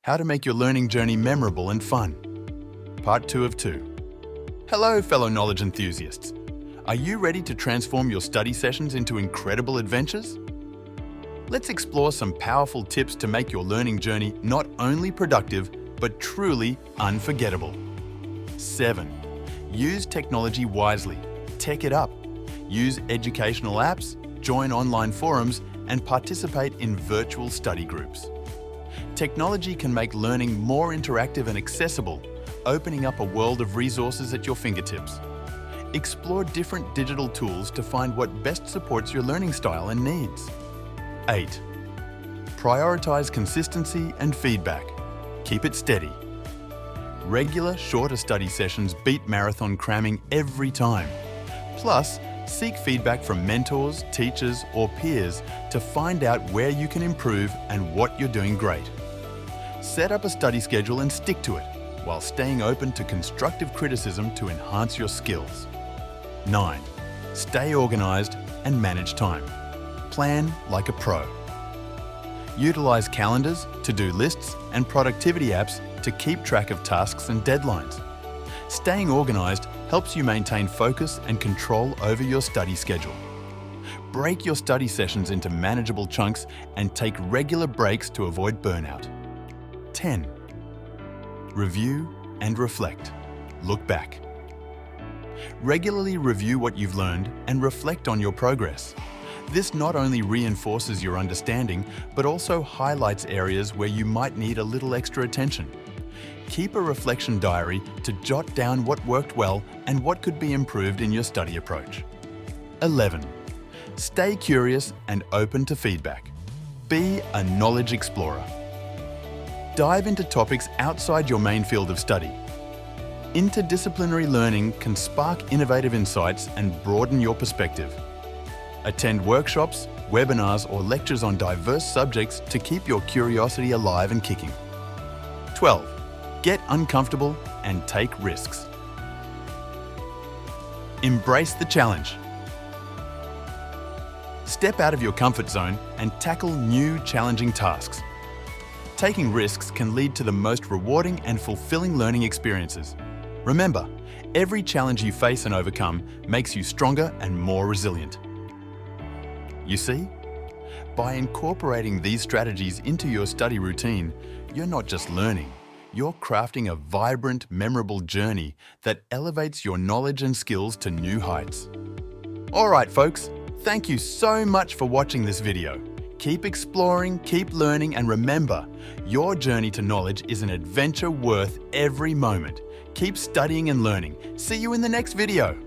How to make your learning journey memorable and fun. Part 2 of 2. Hello, fellow knowledge enthusiasts. Are you ready to transform your study sessions into incredible adventures? Let's explore some powerful tips to make your learning journey not only productive, but truly unforgettable. 7. Use technology wisely. Tech it up. Use educational apps, join online forums, and participate in virtual study groups. Technology can make learning more interactive and accessible, opening up a world of resources at your fingertips. Explore different digital tools to find what best supports your learning style and needs. 8. Prioritize consistency and feedback. Keep it steady. Regular, shorter study sessions beat marathon cramming every time. Plus, seek feedback from mentors, teachers, or peers to find out where you can improve and what you're doing great. Set up a study schedule and stick to it, while staying open to constructive criticism to enhance your skills. 9. Stay organized and manage time. Plan like a pro. Utilize calendars, to-do lists, and productivity apps to keep track of tasks and deadlines. Staying organized helps you maintain focus and control over your study schedule. Break your study sessions into manageable chunks and take regular breaks to avoid burnout. 10. Review and reflect. Look back. Regularly review what you've learned and reflect on your progress. This not only reinforces your understanding, but also highlights areas where you might need a little extra attention. Keep a reflection diary to jot down what worked well and what could be improved in your study approach. 11. Stay curious and open to feedback. Be a knowledge explorer. Dive into topics outside your main field of study. Interdisciplinary learning can spark innovative insights and broaden your perspective. Attend workshops, webinars, or lectures on diverse subjects to keep your curiosity alive and kicking. 12. Get uncomfortable and take risks. Embrace the challenge. Step out of your comfort zone and tackle new, challenging tasks. Taking risks can lead to the most rewarding and fulfilling learning experiences. Remember, every challenge you face and overcome makes you stronger and more resilient. You see? By incorporating these strategies into your study routine, you're not just learning, you're crafting a vibrant, memorable journey that elevates your knowledge and skills to new heights. Alright folks, thank you so much for watching this video. Keep exploring, keep learning, and remember, your journey to knowledge is an adventure worth every moment. Keep studying and learning. See you in the next video.